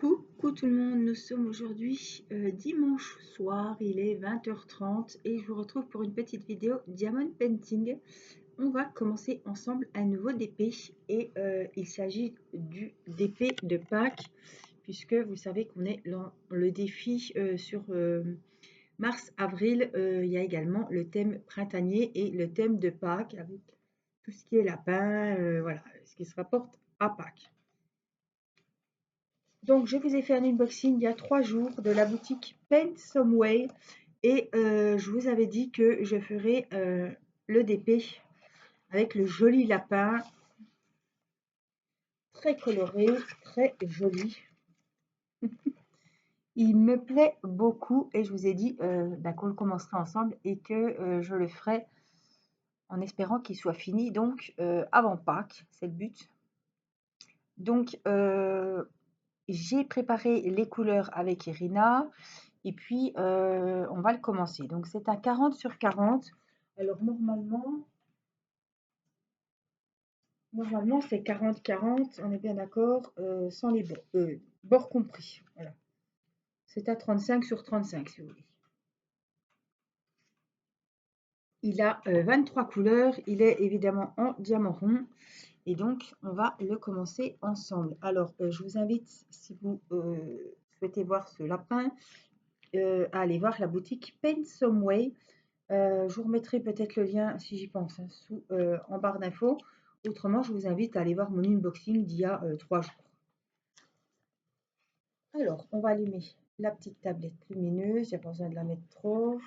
Coucou tout le monde, nous sommes aujourd'hui dimanche soir, il est 20h30 et je vous retrouve pour une petite vidéo Diamond Painting. On va commencer ensemble un nouveau DP et il s'agit du DP de Pâques puisque vous savez qu'on est dans le défi sur mars-avril. Il y a également le thème printanier et le thème de Pâques avec tout ce qui est lapin, voilà, ce qui se rapporte à Pâques. Donc, je vous ai fait un unboxing il y a 3 jours de la boutique Paint Some Way et je vous avais dit que je ferais le DP avec le joli lapin, très coloré, très joli. Il me plaît beaucoup et je vous ai dit qu'on le commencerait ensemble et que je le ferai en espérant qu'il soit fini donc avant Pâques, c'est le but. Donc, j'ai préparé les couleurs avec Irina. Et puis, on va le commencer. Donc, c'est un 40 sur 40. Alors, normalement c'est 40-40. On est bien d'accord, sans les bords compris. Voilà. C'est à 35 sur 35, si vous voulez. Il a 23 couleurs. Il est évidemment en diamant rond. Et donc, on va le commencer ensemble. Alors, je vous invite, si vous souhaitez voir ce lapin, à aller voir la boutique Paint Some Way. Je vous remettrai peut-être le lien, si j'y pense, hein, en barre d'infos. Autrement, je vous invite à aller voir mon unboxing d'il y a 3 jours. Alors, on va allumer la petite tablette lumineuse. Il n'y a pas besoin de la mettre trop.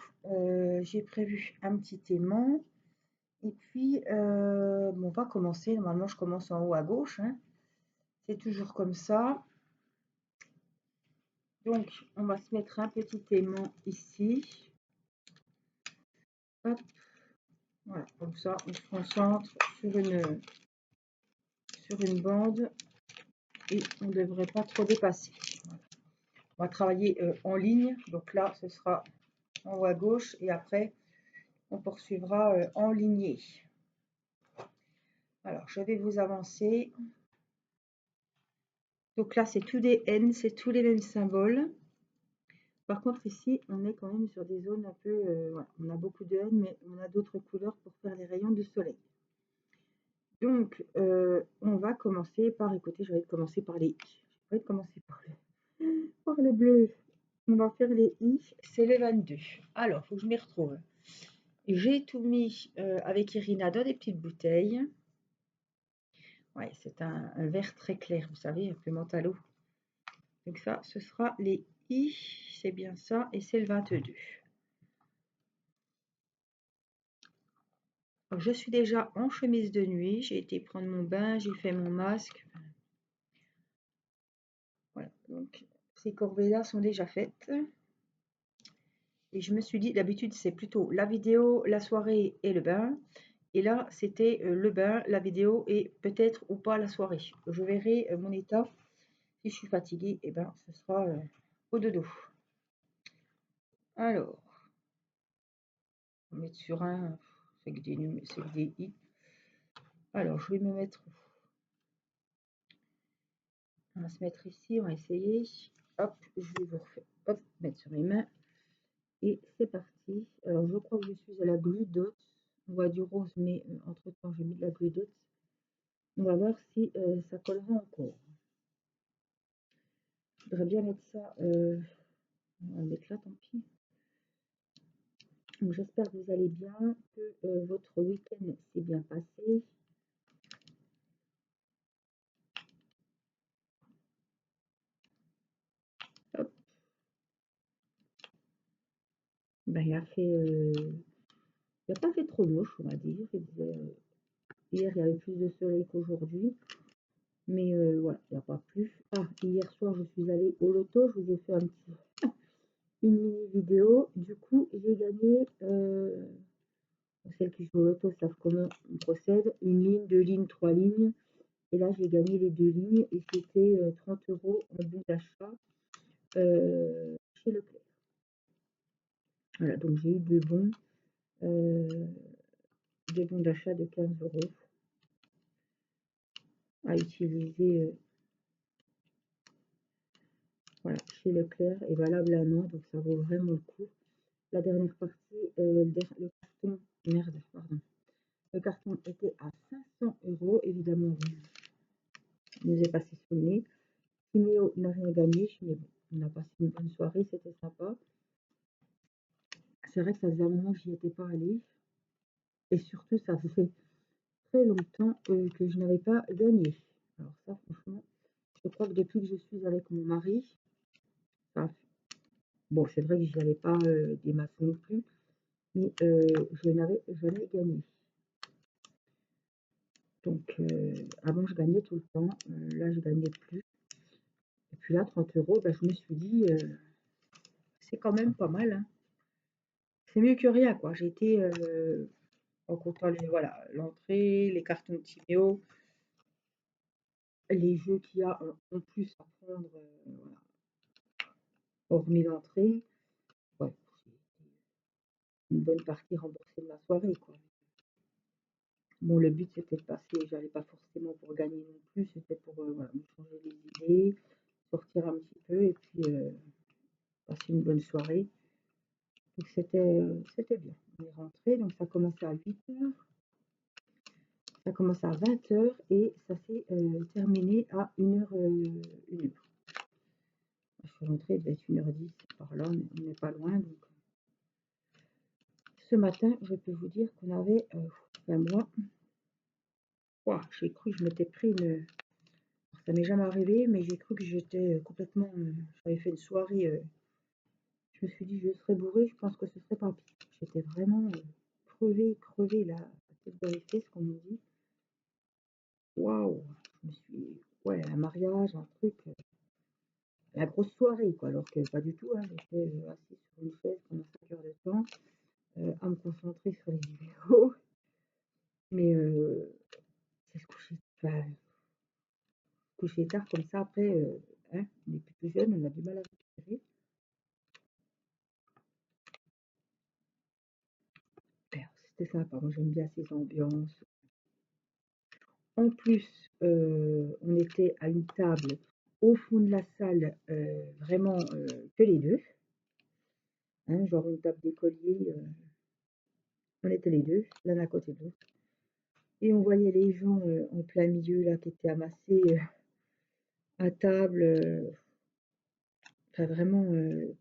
J'ai prévu un petit aimant. Et puis, on va commencer. Normalement, je commence en haut à gauche, hein. C'est toujours comme ça. Donc, on va se mettre un petit aimant ici. Hop. Voilà, comme ça, on se concentre sur une bande et on ne devrait pas trop dépasser. Voilà. On va travailler en ligne. Donc là, ce sera en haut à gauche et après, on poursuivra en lignée. Alors, je vais vous avancer. Donc là, c'est tout des N, c'est tous les mêmes symboles. Par contre, ici, on est quand même sur des zones un peu... voilà, on a beaucoup de N, mais on a d'autres couleurs pour faire les rayons du soleil. Donc, on va commencer par... Écoutez, je vais commencer par les I. Je vais commencer par le bleu. On va faire les I, c'est le 22. Alors, il faut que je m'y retrouve. J'ai tout mis avec Irina dans des petites bouteilles. Ouais, c'est un vert très clair, vous savez, un peu menthe à l'eau. Donc ça, ce sera les I, c'est bien ça, et c'est le 22. Alors, je suis déjà en chemise de nuit, j'ai été prendre mon bain, j'ai fait mon masque. Voilà, donc ces corvées-là sont déjà faites. Et je me suis dit, d'habitude, c'est plutôt la vidéo, la soirée et le bain. Et là, c'était le bain, la vidéo et peut-être ou pas la soirée. Je verrai mon état. Si je suis fatiguée, et ben, ce sera au dodo. Alors, on va mettre sur un, c'est que des i. Alors, je vais me mettre, on va se mettre ici, on va essayer. Hop, je vais vous refaire, hop, mettre sur mes mains. Et c'est parti. Alors, je crois que je suis à la glue dot. On voit du rose, mais entre-temps, j'ai mis de la glue dot. On va voir si ça collera encore. Je voudrais bien mettre ça, on va le mettre là, tant pis. Donc j'espère que vous allez bien, que votre week-end s'est bien passé. Hop. Ben, il a pas fait trop moche, on va dire. Hier, il y avait plus de soleil qu'aujourd'hui. Mais voilà, il n'y a pas plus. Ah, hier soir, je suis allée au loto. Je vous ai fait une mini vidéo. Du coup, j'ai gagné, celles qui jouent au loto savent comment on procède. Une ligne, 2 lignes, 3 lignes. Et là, j'ai gagné les 2 lignes et c'était 30 € en bon d'achat chez Leclerc. Voilà, donc j'ai eu des bons d'achat de 15 € à utiliser Voilà, chez Leclerc est valable 1 an, donc ça vaut vraiment le coup. La dernière partie, le carton, merde, pardon. Le carton était à 500 €, évidemment, il nous est passé sous le nez. Timéo n'a rien gagné, mais bon, on a passé une bonne soirée, c'était sympa. C'est vrai que ça faisait un moment que j'y étais pas allée. Et surtout, ça fait très longtemps que je n'avais pas gagné. Alors ça, franchement, je crois que depuis que je suis avec mon mari, ça bon, c'est vrai que je n'avais pas des masses non plus, mais je n'avais jamais gagné. Donc, avant, je gagnais tout le temps. Là, je gagnais plus. Et puis là, 30 €, bah, je me suis dit, c'est quand même pas mal, hein. C'est mieux que rien, quoi. J'ai été, en comptant voilà, l'entrée, les cartons de Timéo, les jeux qu'il y a en plus à prendre, voilà, hormis l'entrée. Ouais, une bonne partie remboursée de ma soirée, quoi. Bon, le but, c'était de passer, j'allais pas forcément pour gagner non plus, c'était pour voilà, me changer les idées, sortir un petit peu et puis passer une bonne soirée. Donc c'était bien. On est rentré, donc ça commençait à 8 h, ça commençait à 20 h et ça s'est terminé à 1 h. 1 h. Je suis rentrée, il devait être 1 h 10 par là, on n'est pas loin. Donc ce matin, je peux vous dire qu'on avait, moi, j'ai cru que je m'étais pris une. Ça m'est jamais arrivé, mais j'ai cru que j'étais complètement. J'avais fait une soirée. Je me suis dit, je serais bourrée, je pense que ce serait pas pire. J'étais vraiment crevée, la tête dans les fesses, comme on dit. Waouh! Je me suis. Ouais, un mariage, un truc. La grosse soirée, quoi. Alors que pas du tout, hein. J'étais assise sur une chaise pendant 5 heures de temps, à me concentrer sur les numéros. Mais c'est se coucher, enfin, coucher tard comme ça, après, hein, on est plus jeune, on a du mal à récupérer. C'était sympa, moi j'aime bien ces ambiances. En plus, on était à une table au fond de la salle, vraiment que les deux, hein, genre une table d'écoliers, on était les deux, l'un à côté de l'autre. Et on voyait les gens en plein milieu là qui étaient amassés à table, enfin vraiment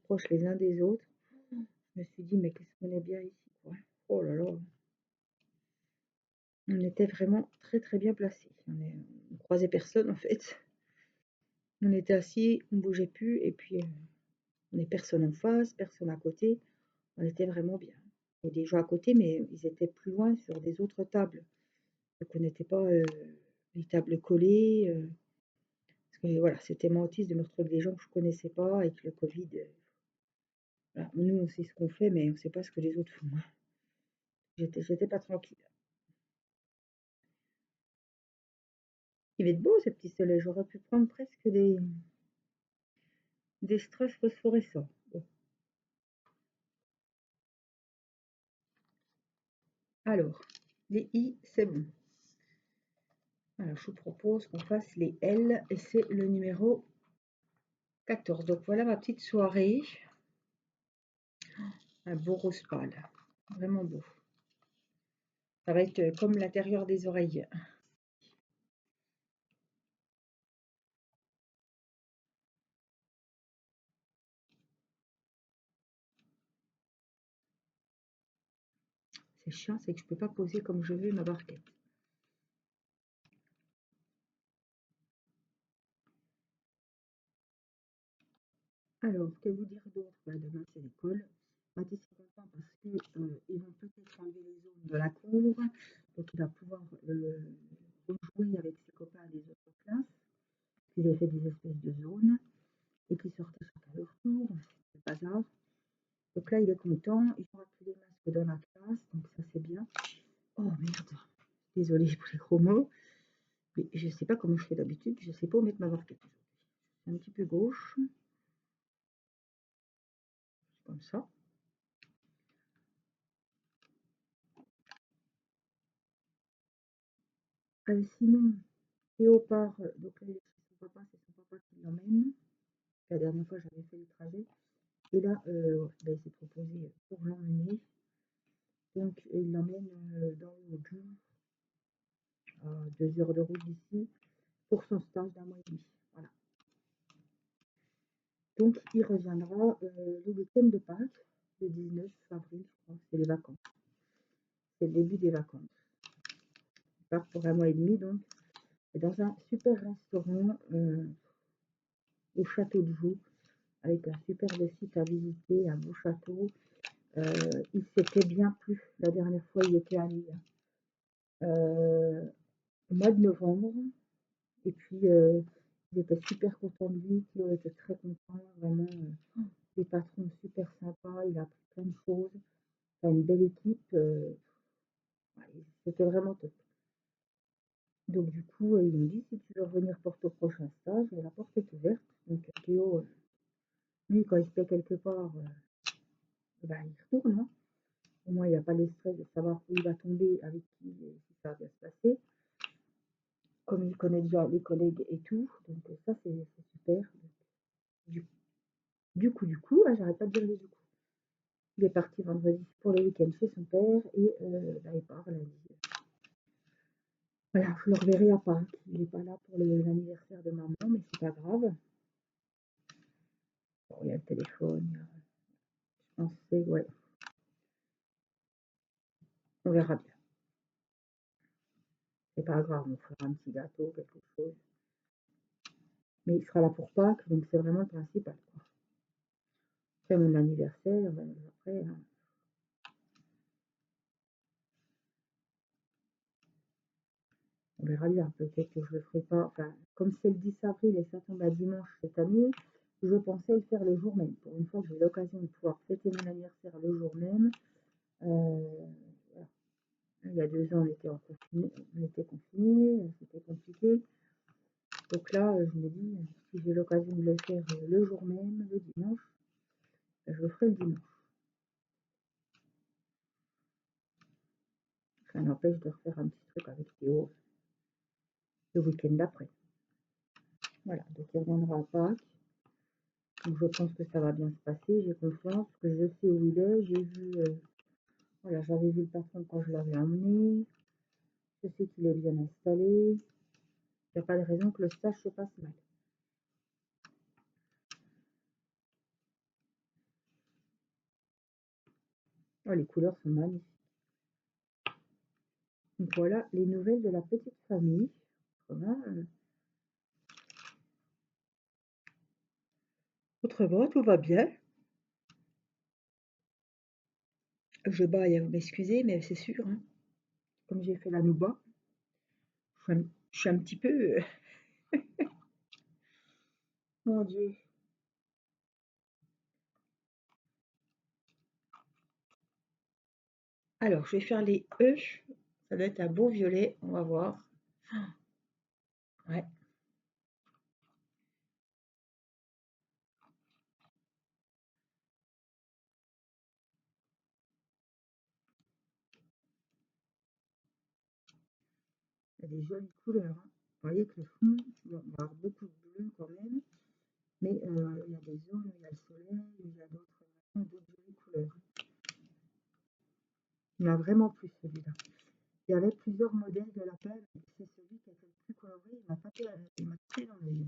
proches les uns des autres. Je me suis dit, mais qu'est-ce qu'on est bien ici, quoi. Oh là là, on était vraiment très très bien placés. On croisait personne en fait. On était assis, on bougeait plus, et puis on n'est personne en face, personne à côté. On était vraiment bien. Il y a des gens à côté, mais ils étaient plus loin sur des autres tables. Donc on n'était pas les tables collées. Parce que voilà, c'était mentiste de me retrouver avec des gens que je connaissais pas avec le Covid. Voilà. Nous, on sait ce qu'on fait, mais on ne sait pas ce que les autres font, hein. J'étais pas tranquille. Il va être beau ce petit soleil. J'aurais pu prendre presque des strass phosphorescents. Bon. Alors, les I, c'est bon. Alors, je vous propose qu'on fasse les L et c'est le numéro 14. Donc voilà ma petite soirée. Un beau rose pâle. Vraiment beau. Ça va être comme l'intérieur des oreilles. C'est chiant, c'est que je peux pas poser comme je veux ma barquette. Alors, que vous dire d'autre? Bah, demain, c'est l'école. Mathis est content parce que ils vont peut-être enlever les zones de la cour. Donc, il va pouvoir rejouer avec ses copains des autres classes. Ils avaient fait des espèces de zones et qui sortaient chacun leur tour. C'est le bazar. Donc là, il est content. Il n'y aura plus les masques dans la classe. Donc, ça, c'est bien. Oh merde. Désolée pour les gros mots. Mais je ne sais pas comment je fais d'habitude. Je ne sais pas où mettre ma barquette. Un petit peu gauche. Comme ça. Sinon, Théo part, donc là, il est chez son papa, c'est son papa qui l'emmène. Enfin, dernière fois, j'avais fait le trajet. Et là, il s'est proposé pour l'emmener. Donc, il l'emmène dans le Doubs, à 2 heures de route d'ici, pour son stage d'un mois et demi. Voilà. Donc, il reviendra le week-end de Pâques, le 19 avril, je crois. C'est les vacances. C'est le début des vacances. Il part pour un mois et demi, donc, dans un super restaurant au château de Joux, avec un superbe site à visiter, un beau château. Il s'était bien plu la dernière fois, il était allé au mois de novembre. Et puis, ils étaient super contents de lui, Théo était très content, vraiment, les patrons super sympas, il a appris plein de choses, enfin, une belle équipe, ouais, c'était vraiment top. Donc du coup, ils m'ont dit: «Si tu veux revenir pour ton prochain stage, la porte est ouverte». Donc Théo, lui, quand il se plaît quelque part, bah, il retourne, hein. Au moins, il n'y a pas le stress de savoir où il va tomber, avec qui, et si ça va bien se passer. Comme il connaît déjà les collègues et tout, donc ça, c'est super. Du du coup, j'arrête pas de dire du coup. Il est parti vendredi pour le week-end chez son père et bah, il part lundi. Voilà, je le reverrai à Pâques. Il n'est pas là pour l'anniversaire de maman, mais c'est pas grave. Bon, il y a le téléphone, je pensais, ouais, on verra bien. C'est pas grave, on fera un petit gâteau, quelque chose. Mais il sera là pour Pâques, donc c'est vraiment le principal, quoi. Après mon anniversaire, après, hein, on verra bien. Peut-être que je le ferai pas. Enfin, comme c'est le 10 avril et ça tombe à dimanche cette année, je pensais le faire le jour même. Pour une fois que j'ai l'occasion de pouvoir fêter mon anniversaire le jour même. Voilà. Il y a 2 ans, on était confinés, c'était compliqué. Donc là, je me dis, si j'ai l'occasion de le faire le jour même, le dimanche, ben, je le ferai le dimanche. Ça n'empêche de refaire un petit truc avec Théo le week-end d'après. Voilà, donc il reviendra à Pâques. Donc je pense que ça va bien se passer, j'ai confiance, que je sais où il est. J'ai vu, voilà, j'avais vu le patron quand je l'avais emmené. Je sais qu'il est bien installé. Il n'y a pas de raison que le stage se passe mal. Oh, les couleurs sont magnifiques. Donc voilà les nouvelles de la petite famille. Autrement, tout va bien. Je baille, vous m'excusez, mais c'est sûr, hein. Comme j'ai fait la nouba, je suis un petit peu. Mon Dieu. Alors, je vais faire les E. Ça doit être un beau violet, on va voir. Ouais. Il y a des jolies couleurs, hein. Vous voyez que le fond, bon, on va avoir beaucoup de bleu quand même, mais il y a des zones, il y a le soleil, il y a d'autres jolies couleurs. Il m'a vraiment plu celui-là. Il y avait plusieurs modèles de la paire, et c'est celui qui était le plus coloré, il m'a tapé dans l'œil.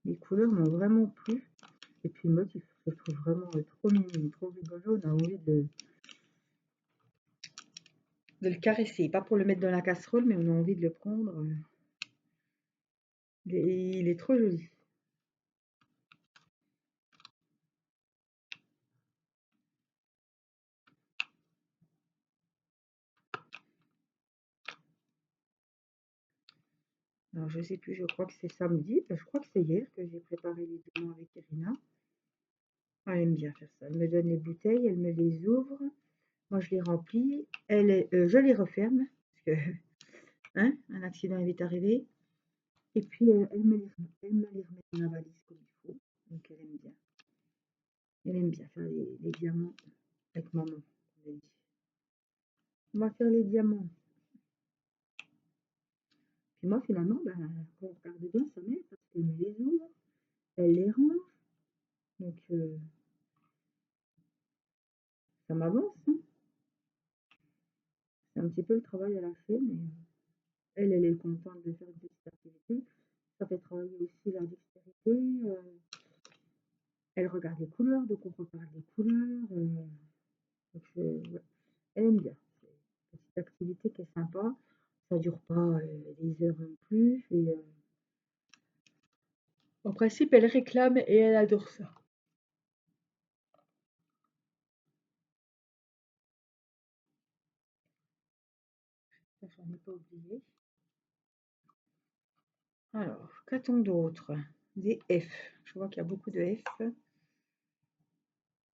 Les couleurs m'ont vraiment plu. Et puis le motif, je le trouve vraiment trop mignon, trop rigolo. On a envie de le caresser. Pas pour le mettre dans la casserole, mais on a envie de le prendre. Il est trop joli. Alors je sais plus, je crois que c'est samedi. Je crois que c'est hier que j'ai préparé les diamants avec Irina. Elle aime bien faire ça. Elle me donne les bouteilles, elle me les ouvre. Moi je les remplis. Je les referme. Parce que hein, un accident est vite arrivé. Et puis elle me les remet dans la valise comme il faut. Donc elle aime bien. Elle aime bien faire les diamants avec maman. Comme on va faire les diamants. Et moi, finalement, ben, quand on regarde bien, ça m'aide parce qu'elle met les ombres, elle les range. Donc, ça m'avance, hein. C'est un petit peu le travail à la fait, mais elle est contente de faire une petite activité. Ça fait travailler aussi la dextérité. Elle regarde les couleurs, donc on regarde les couleurs. Donc ouais, elle aime bien. C'est une petite activité qui est sympa. Ça dure pas des heures non plus. Et en principe, elle réclame et elle adore ça. Ça, j'en ai pas oublié. Alors, qu'a-t-on d'autre? Des F. Je vois qu'il y a beaucoup de F.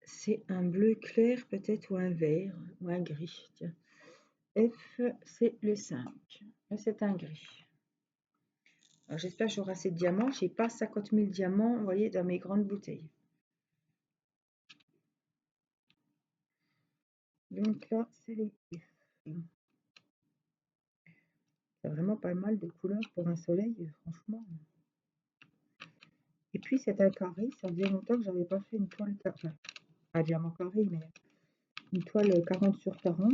C'est un bleu clair peut-être ou un vert ou un gris. Tiens. F, c'est le 5. C'est un gris. Alors, j'espère que j'aurai assez de diamants. J'ai pas 50 000 diamants, vous voyez, dans mes grandes bouteilles. Donc là, c'est les F. Il y a vraiment pas mal de couleurs pour un soleil, franchement. Et puis, c'est un carré. Ça faisait longtemps que j'avais pas fait une toile carré. Enfin, pas diamant carré, mais une toile 40 sur 40.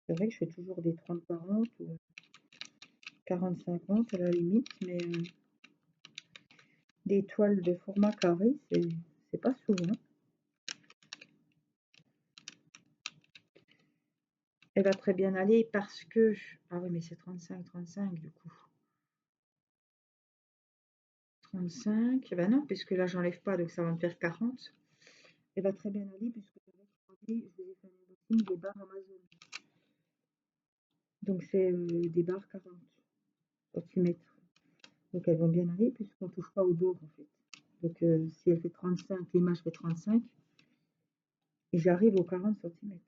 C'est vrai que je fais toujours des 30-40 ou 40-50 à la limite, mais des toiles de format carré, c'est pas souvent. Elle va très bien aller parce que... Ah oui, mais c'est 35-35 du coup. 35, ben non, puisque là j'enlève pas, donc ça va me faire 40. Elle va très bien aller puisque avec je vous ai fait un unboxing des barres Amazon. Donc c'est des barres 40 cm. Donc elles vont bien aller puisqu'on touche pas au bord en fait. Donc si elle fait 35, l'image fait 35 et j'arrive aux 40 cm.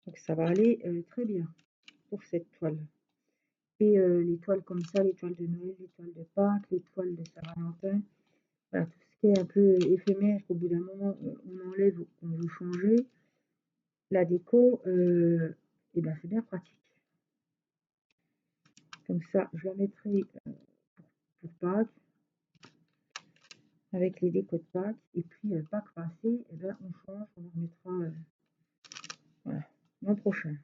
Donc ça va aller très bien pour cette toile. Et les toiles comme ça, les toiles de Noël, les toiles de Pâques, les toiles de Saint-Valentin, voilà, tout ce qui est un peu éphémère, qu'au bout d'un moment on enlève ou qu'on veut changer, la déco, et ben c'est bien pratique. Comme ça, je la mettrai pour Pâques, avec les décos de Pâques, et puis Pâques passé, et ben on change, on en remettra voilà, l'an prochain.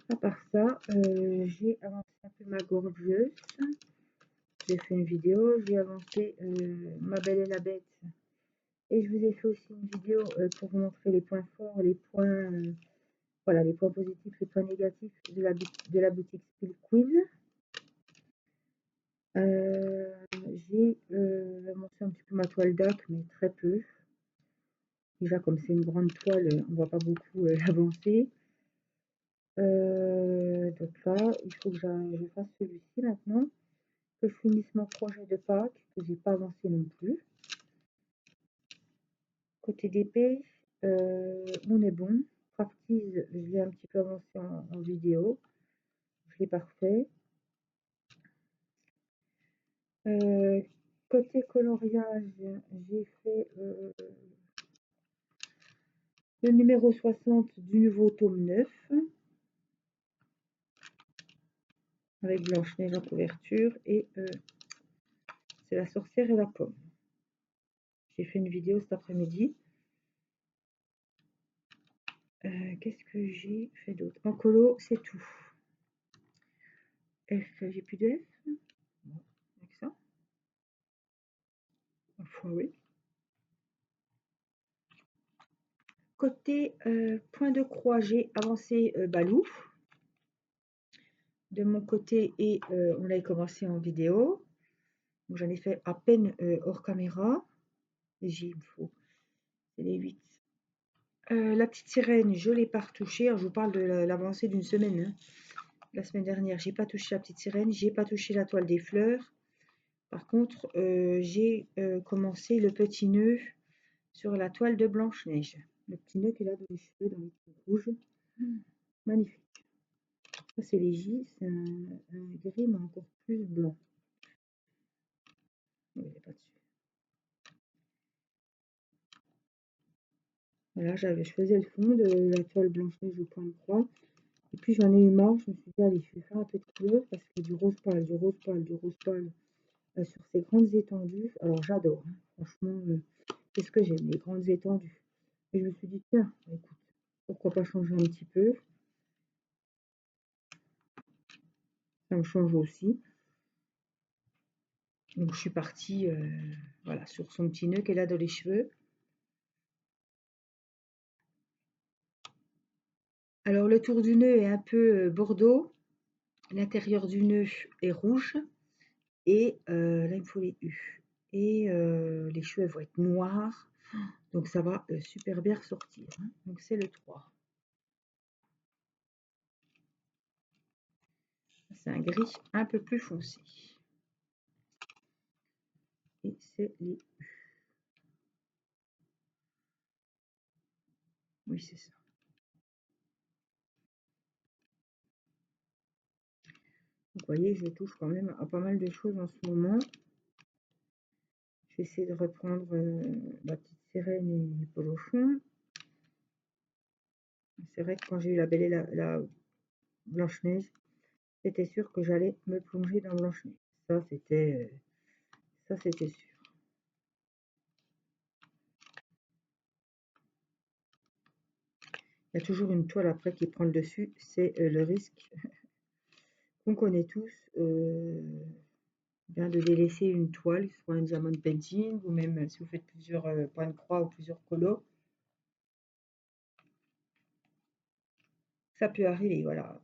À part ça, j'ai avancé un peu ma gorgeuse. J'ai fait une vidéo, j'ai avancé Ma Belle et la Bête. Et je vous ai fait aussi une vidéo pour vous montrer les points forts, les points, voilà, les points positifs, les points négatifs de la boutique Spill Queen. J'ai avancé un petit peu ma toile d'Ac, mais très peu. Déjà, comme c'est une grande toile, on ne voit pas beaucoup l'avancer. Donc là, il faut que je fasse celui-ci maintenant, que je finisse mon projet de Pâques, que j'ai pas avancé non plus. Côté d'épée, on est bon. Practice, je l'ai un petit peu avancé en vidéo. Je l'ai parfait. Côté coloriage, j'ai fait le numéro 60 du nouveau tome 9. Avec Blanche-Neige en couverture. Et c'est la sorcière et la pomme. J'ai fait une vidéo cet après-midi. Qu'est-ce que j'ai fait d'autre? En colo, c'est tout. F, j'ai plus de F. Bon, avec ça. Enfin, oui. Côté point de croix, j'ai avancé Balou. De mon côté, et on l'a commencé en vidéo. J'en ai fait à peine hors caméra. Et il me faut. C'est les 8. La petite sirène, je ne l'ai pas retouchée. Alors, je vous parle de l'avancée d'une semaine. Hein. La semaine dernière, j'ai pas touché la petite sirène, j'ai pas touché la toile des fleurs. Par contre, j'ai commencé le petit nœud sur la toile de Blanche-Neige. Le petit nœud qu'elle a dans les cheveux, dans les trucs rouges. Magnifique. Ça, c'est léger, c'est un gris, mais encore plus blanc. Il n'est pas dessus. Voilà, je faisais le fond de la toile Blanche-Neige au point de croix. Et puis j'en ai eu marre, je me suis dit, allez, je vais faire un peu de couleur parce que du rose pâle, du rose pâle, du rose pâle sur ces grandes étendues. Alors j'adore, hein. Franchement, qu'est-ce que j'aime, les grandes étendues. Et je me suis dit, tiens, écoute, pourquoi pas changer un petit peu. Ça me change aussi. Donc je suis partie voilà, sur son petit nœud qu'elle a dans les cheveux. Alors le tour du nœud est un peu bordeaux. L'intérieur du nœud est rouge. Et là, il me faut les U. Et les cheveux vont être noirs. Donc ça va super bien ressortir, hein. Donc c'est le 3. C'est un gris un peu plus foncé. Et c'est les U. Oui, c'est ça. Vous voyez, je touche quand même à pas mal de choses en ce moment. Je vais essayer de reprendre la petite sirène et les polochons. C'est vrai que quand j'ai eu la Belle et la Blanche-Neige, c'était sûr que j'allais me plonger dans Blanche-Neige. Ça, c'était sûr. Il y a toujours une toile après qui prend le dessus. C'est le risque qu'on connaît tous. Bien de délaisser une toile, soit un diamond painting, ou même si vous faites plusieurs points de croix ou plusieurs colos. Ça peut arriver, voilà.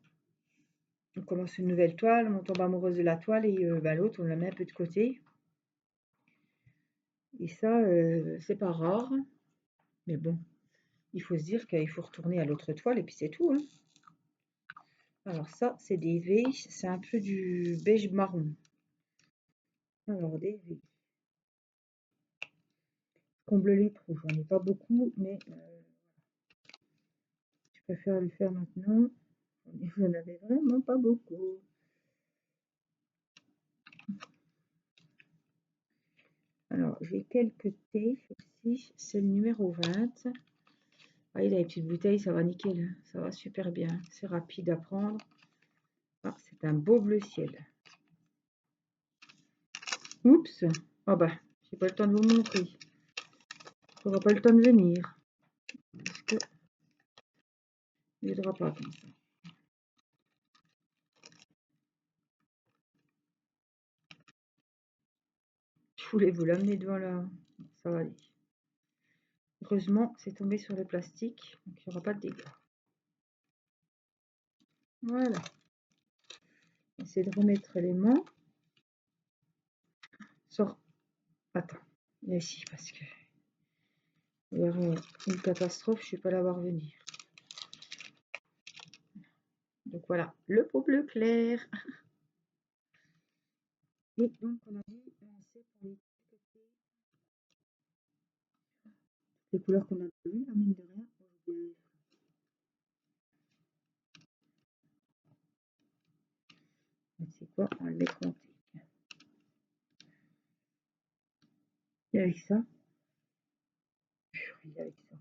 On commence une nouvelle toile, on tombe amoureuse de la toile et l'autre, on la met un peu de côté. Et ça, c'est pas rare. Mais bon, il faut se dire qu'il faut retourner à l'autre toile et puis c'est tout, hein. Alors ça, c'est des V, c'est un peu du beige marron. Alors des V. Comble les trous, j'en ai pas beaucoup, mais je préfère le faire maintenant. J'en avais vraiment pas beaucoup. Alors, j'ai quelques thés aussi. C'est le numéro 20. Ah, il a les petites bouteilles, ça va nickel, hein. Ça va super bien. C'est rapide à prendre. Ah, c'est un beau bleu ciel. Oups. Ah bah, j'ai pas le temps de vous montrer. J'aurai pas le temps de venir. Parce que il ne pas comme ça. Je voulais vous l'amener devant là. Ça va aller. Heureusement, c'est tombé sur le plastique, donc il n'y aura pas de dégâts. Voilà. Essayer de remettre les mains. Sors. Attends. Ici, parce que il y aurait une catastrophe, je ne suis pas là à voir venir. Donc voilà, le pot bleu clair. Et donc on a dit, c'est pour les couleurs qu'on a vues, la mine de rien. C'est quoi? On va le mettre en thé. Et avec ça, et avec ça.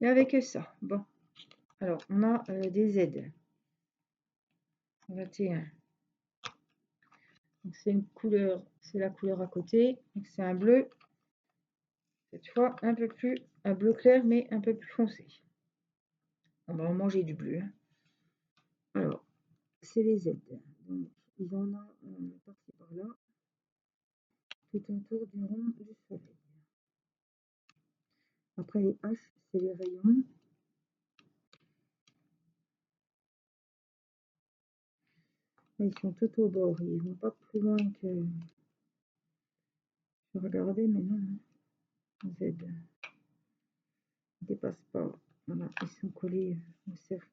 Et avec ça, bon. Alors, on a des Z. 21. Donc c'est une couleur, c'est la couleur à côté. Donc c'est un bleu. Cette fois, un bleu clair, mais un peu plus foncé. On va en manger du bleu, hein. Alors, c'est les Z. Donc, ils en ont par-ci par-là. Tout autour du rond du soleil. Après les H, c'est les rayons. Là, ils sont tout au bord. Ils vont pas plus loin que... Je vais regarder, mais non. Z. Ils ne dépassent pas. Voilà, ils sont collés au cercle.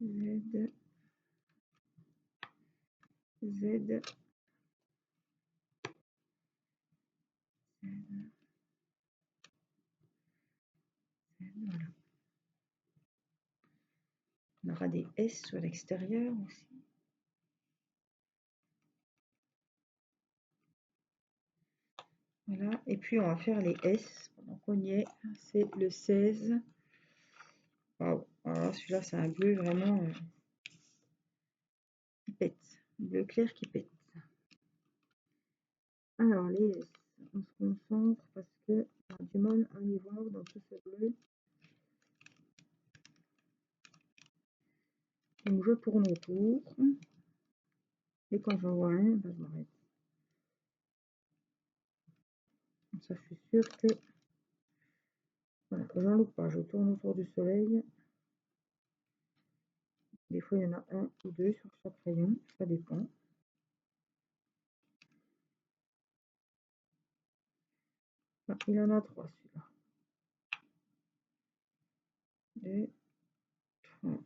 Z. Z. Voilà. On aura des S sur l'extérieur aussi. Voilà, et puis on va faire les S pendant qu'on y est. C'est le 16. Waouh, alors celui-là, c'est un bleu vraiment qui pète. Bleu clair qui pète. Alors, les S, on se concentre parce que on a du mal à y voir dans tout ce bleu. Donc, je tourne autour. Et quand j'en vois un, ben, je m'arrête. Comme ça, je suis sûre que voilà, j'en loupe pas. Je tourne autour du soleil. Des fois, il y en a un ou deux sur chaque rayon. Ça dépend. Ah, il en a trois, celui-là. 2, 3.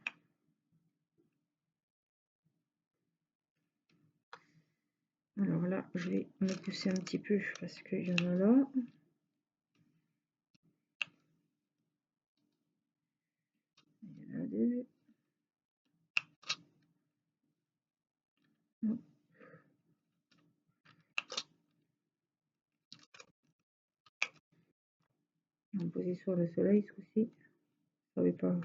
Alors là, je vais me pousser un petit peu parce qu'il y en a là. Il y en a 2. On va poser sur le soleil ce coup-ci. Je savais pas.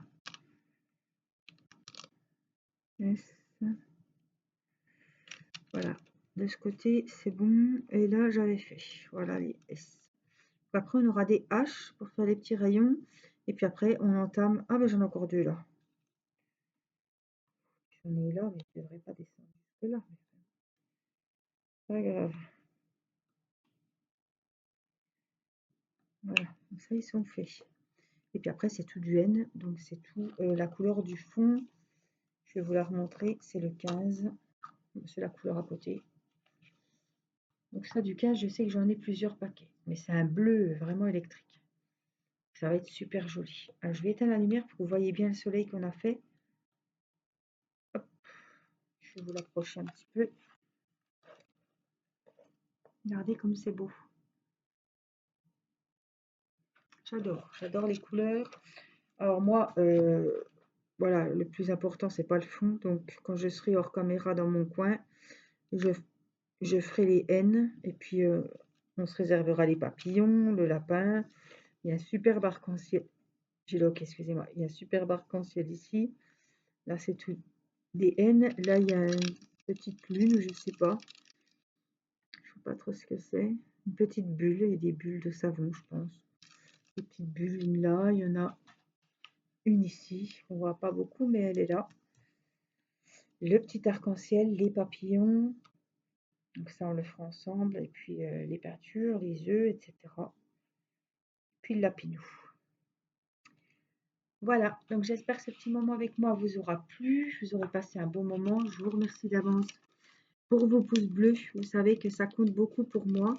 S. Voilà. De ce côté, c'est bon. Et là, j'avais fait. Voilà les S. Après, on aura des H pour faire les petits rayons. Et puis après, on entame. Ah, ben j'en ai encore deux là. J'en ai là, mais je ne devrais pas descendre jusque là. Pas grave. Voilà. Donc ça, ils sont faits. Et puis après, c'est tout du N. Donc c'est tout. La couleur du fond, je vais vous la remontrer. C'est le 15. C'est la couleur à côté. Donc ça, du 15, je sais que j'en ai plusieurs paquets. Mais c'est un bleu vraiment électrique. Ça va être super joli. Alors, je vais éteindre la lumière pour que vous voyez bien le soleil qu'on a fait. Hop. Je vais vous l'approcher un petit peu. Regardez comme c'est beau. J'adore les couleurs. Alors moi, voilà, le plus important, c'est pas le fond. Donc quand je serai hors caméra dans mon coin, je ferai les N et puis on se réservera les papillons, le lapin. Il y a un superbe arc-en-ciel. Excusez-moi, il y a un superbe arc-en-ciel ici. Là, c'est tout des N. Là, il y a une petite lune, je sais pas. Je sais pas trop ce que c'est. Une petite bulle et des bulles de savon, je pense. Des petites bulles, une là, il y en a une ici. On voit pas beaucoup, mais elle est là. Le petit arc-en-ciel, les papillons. Donc ça, on le fera ensemble. Et puis les peintures, les œufs, etc. Puis le lapinou. Voilà, donc j'espère que ce petit moment avec moi vous aura plu. Vous aurez passé un bon moment. Je vous remercie d'avance pour vos pouces bleus. Vous savez que ça compte beaucoup pour moi.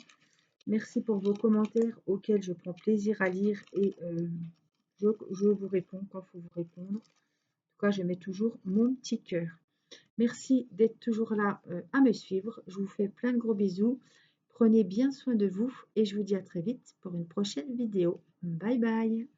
Merci pour vos commentaires auxquels je prends plaisir à lire et je vous réponds quand il faut vous répondre. En tout cas, je mets toujours mon petit cœur. Merci d'être toujours là à me suivre. Je vous fais plein de gros bisous. Prenez bien soin de vous et je vous dis à très vite pour une prochaine vidéo. Bye bye.